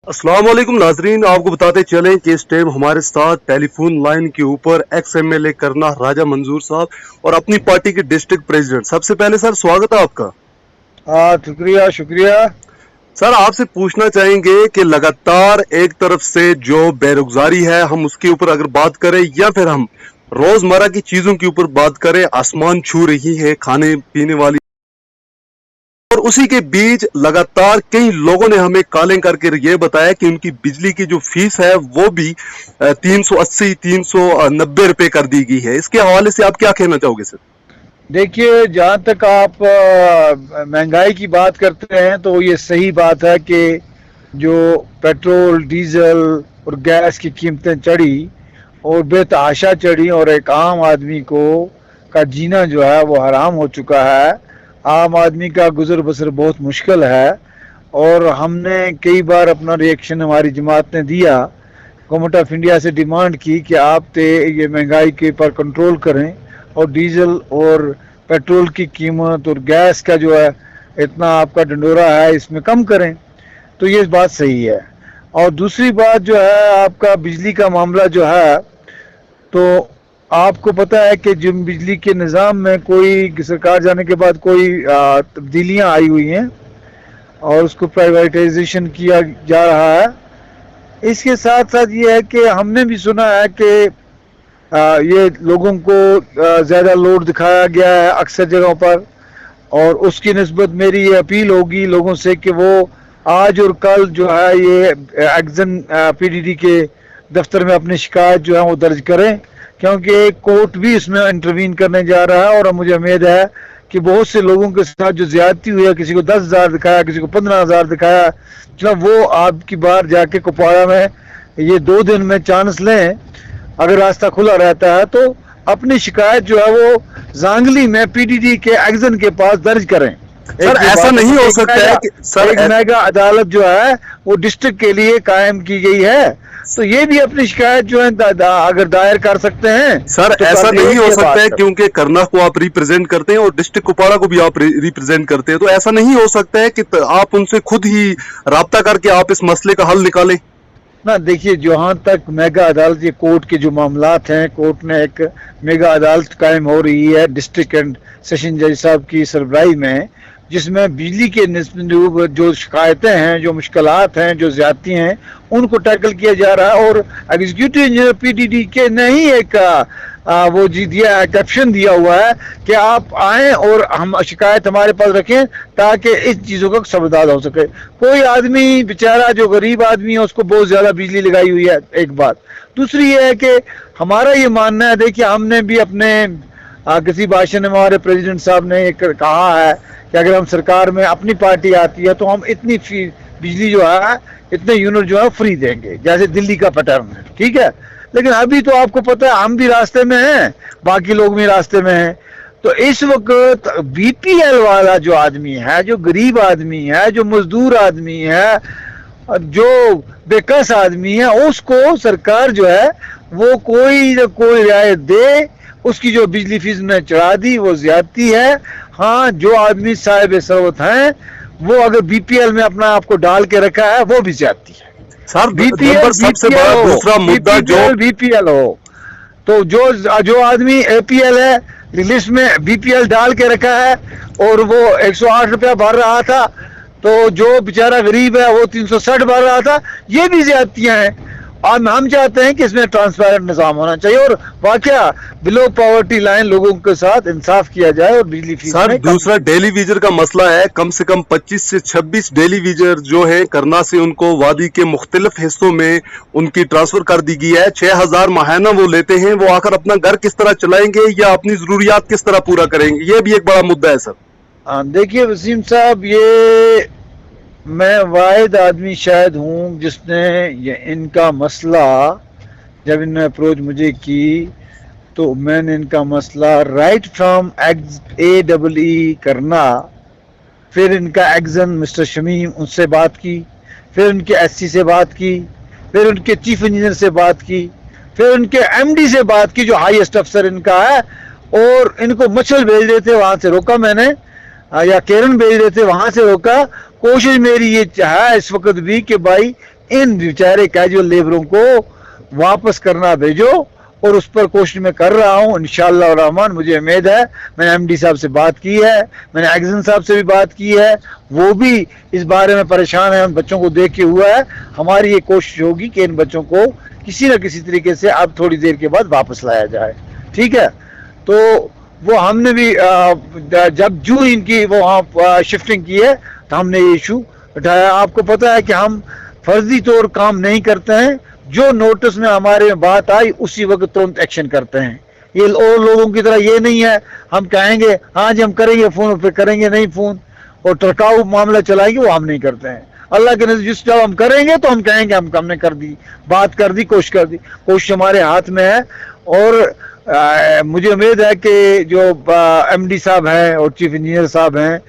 अस्सलाम वालेकुम नाजरीन, आपको बताते चलें कि इस टाइम हमारे साथ टेलीफोन लाइन के ऊपर एक्स एमएलए करना राजा मंजूर साहब और अपनी पार्टी के डिस्ट्रिक्ट प्रेसिडेंट। सबसे पहले सर स्वागत है आपका। शुक्रिया शुक्रिया। सर आपसे पूछना चाहेंगे कि लगातार एक तरफ से जो बेरोजगारी है हम उसके ऊपर अगर बात करें या फिर हम रोजमर्रा की चीजों के ऊपर बात करें, आसमान छू रही है खाने पीने वाली, और उसी के बीच लगातार कई लोगों ने हमें कॉलिंग करके ये बताया कि उनकी बिजली की जो फीस है वो भी 380 390 रुपए कर दी गई है। इसके हवाले से आप क्या कहना चाहोगे सर? देखिए, जहाँ तक आप महंगाई की बात करते हैं तो ये सही बात है कि जो पेट्रोल डीजल और गैस की कीमतें चढ़ी और बेतहाशा चढ़ी और एक आम आदमी का जीना जो है वो हराम हो चुका है। आम आदमी का गुजर बसर बहुत मुश्किल है और हमने कई बार अपना रिएक्शन हमारी जमात ने दिया। गवर्नमेंट ऑफ इंडिया से डिमांड की कि आप ये महंगाई के पर कंट्रोल करें और डीजल और पेट्रोल की कीमत और गैस का जो है इतना आपका डंडोरा है इसमें कम करें। तो ये बात सही है। और दूसरी बात जो है आपका बिजली का मामला जो है, तो आपको पता है कि जो बिजली के निज़ाम में कोई सरकार जाने के बाद कोई तब्दीलियां आई हुई हैं और उसको प्राइवेटाइजेशन किया जा रहा है। इसके साथ साथ ये है कि हमने भी सुना है कि ये लोगों को ज़्यादा लोड दिखाया गया है अक्सर जगहों पर, और उसकी निस्बत मेरी ये अपील होगी लोगों से कि वो आज और कल जो है ये एक्जन पीडीडी के दफ्तर में अपनी शिकायत जो है वो दर्ज करें, क्योंकि एक कोर्ट भी इसमें इंटरवीन करने जा रहा है। और मुझे उम्मीद है कि बहुत से लोगों के साथ जो ज्यादती हुई है, किसी को 10,000 दिखाया, किसी को 15,000 दिखाया, जब वो आपकी बार जाके कुपवाड़ा में ये 2 दिन में चांस लें, अगर रास्ता खुला रहता है तो अपनी शिकायत जो है वो जांगली में पीडीडी के एक्जन के पास दर्ज करें। सर ऐसा नहीं हो सकता है कि सर एक मेगा अदालत जो है वो डिस्ट्रिक्ट के लिए कायम की गई है, तो ये भी अपनी शिकायत जो है अगर दायर कर सकते हैं। सर तो ऐसा नहीं हो सकता है क्योंकि करना को आप रिप्रेजेंट करते हैं और डिस्ट्रिक्ट कुपवाड़ा को भी आप रिप्रेजेंट करते हैं, तो ऐसा नहीं हो सकता है कि आप उनसे खुद ही राब्ता करके आप इस मसले का हल निकालें ना? देखिए, जहाँ तक मेगा अदालत ये कोर्ट के जो मामलात हैं, कोर्ट ने एक मेगा अदालत कायम हो रही है डिस्ट्रिक्ट एंड सेशन जज साहब की सरबराही में, जिसमें बिजली के जो शिकायतें हैं, जो मुश्किलात हैं, जो ज्यादती हैं, उनको टैकल किया जा रहा है। और एग्जीक्यूटिव इंजीनियर पीडीडी के ने ही एक वो जी दिया है, कैप्शन दिया हुआ है कि आप आएं और हम शिकायत हमारे पास रखें ताकि इस चीज़ों का समाधान हो सके। कोई आदमी बेचारा जो गरीब आदमी है उसको बहुत ज़्यादा बिजली लगाई हुई है, एक बात। दूसरी ये है कि हमारा ये मानना है, देखिए हमने भी अपने किसी भाषण में हमारे प्रेसिडेंट साहब ने एक कहा है कि अगर हम सरकार में अपनी पार्टी आती है तो हम इतनी बिजली जो है, इतने यूनिट जो है फ्री देंगे, जैसे दिल्ली का पैटर्न है, ठीक है। लेकिन अभी तो आपको पता है हम भी रास्ते में हैं, बाकी लोग भी रास्ते में हैं। तो इस वक्त बीपीएल वाला जो आदमी है, जो गरीब आदमी है, जो मजदूर आदमी है, जो बेकस आदमी है, उसको सरकार जो है वो कोई न कोई रियायत दे। उसकी जो बिजली फीस ने चढ़ा दी वो ज्यादती है। हाँ, जो आदमी साहिब सरवत हैं वो अगर बीपीएल में अपना आपको डाल के रखा है वो भी ज्यादती है। सर बीपीएल सबसे बड़ा दूसरा मुद्दा जो बीपीएल हो, तो जो आदमी एपीएल है, लिस्ट में बीपीएल डाल के रखा है और वो 108 रुपया भर रहा था, तो जो बेचारा गरीब है वो 360 भर रहा था, ये भी ज्यादतियां हैं। और हम चाहते हैं कि इसमें ट्रांसपेरेंट निजाम होना चाहिए और वाकया बिलो पॉवर्टी लाइन लोगों के साथ इंसाफ किया जाए और बिजली फीस। सर दूसरा डेली वीजर का मसला है। कम से कम 25 से 26 डेली वीजर जो है करना से उनको वादी के मुख्तलिफ हिस्सों में उनकी ट्रांसफर कर दी गई है। 6,000 माहाना वो लेते हैं, वो आकर अपना घर किस तरह चलाएंगे या अपनी जरूरियात किस तरह पूरा करेंगे, ये भी एक बड़ा मुद्दा है सर। देखिए वसीम साहब, ये मैं वाहिद आदमी शायद हूँ जिसने ये इनका मसला, जब इन्होंने अप्रोच मुझे की तो मैंने इनका मसला राइट फ्रॉम AEE करना, फिर इनका एक्जन मिस्टर शमीम उनसे बात की, फिर उनके SC से बात की, फिर उनके चीफ इंजीनियर से बात की, फिर उनके MD से बात की जो हाईएस्ट अफसर इनका है, और इनको मछल भेज देते वहां से रोका मैंने, या केरन भेज देते वहां से रोका। कोशिश मेरी ये है इस वक्त भी कि भाई इन बेचारे कैजुअल लेबरों को वापस करना भेजो, और उस पर कोशिश मैं कर रहा हूँ इंशाअल्लाह रहमान। मुझे उम्मीद है, मैंने एमडी साहब से बात की है, मैंने एक्सन साहब से भी बात की है, वो भी इस बारे में परेशान है, उन बच्चों को देख के हुआ है। हमारी ये कोशिश होगी कि इन बच्चों को किसी न किसी तरीके से अब थोड़ी देर के बाद वापस लाया जाए, ठीक है। तो वो हमने भी जब जो इनकी वो वहाँ शिफ्टिंग की है तो हमने ये इशू उठाया। आपको पता है कि हम फर्जी तौर काम नहीं करते हैं, जो नोटिस में हमारे में बात आई उसी वक्त तुरंत एक्शन करते हैं। ये और लोगों की तरह ये नहीं है हम कहेंगे हाँ जी हम करेंगे फोन, फिर करेंगे नहीं फोन, और टरकाऊ मामला चलाएंगे, वो हम नहीं करते हैं। अल्लाह के नज़र जिस जब हम करेंगे तो हम कहेंगे हमने कर दी, बात कर दी, कोशिश कर दी, कोशिश हमारे हाथ में है। और मुझे उम्मीद है कि जो एमडी साहब हैं और चीफ इंजीनियर साहब हैं,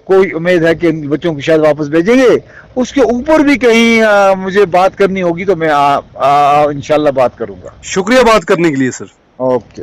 कोई उम्मीद है कि बच्चों को शायद वापस भेजेंगे। उसके ऊपर भी कहीं मुझे बात करनी होगी तो मैं इंशाल्लाह बात करूंगा। शुक्रिया बात करने के लिए सर। ओके।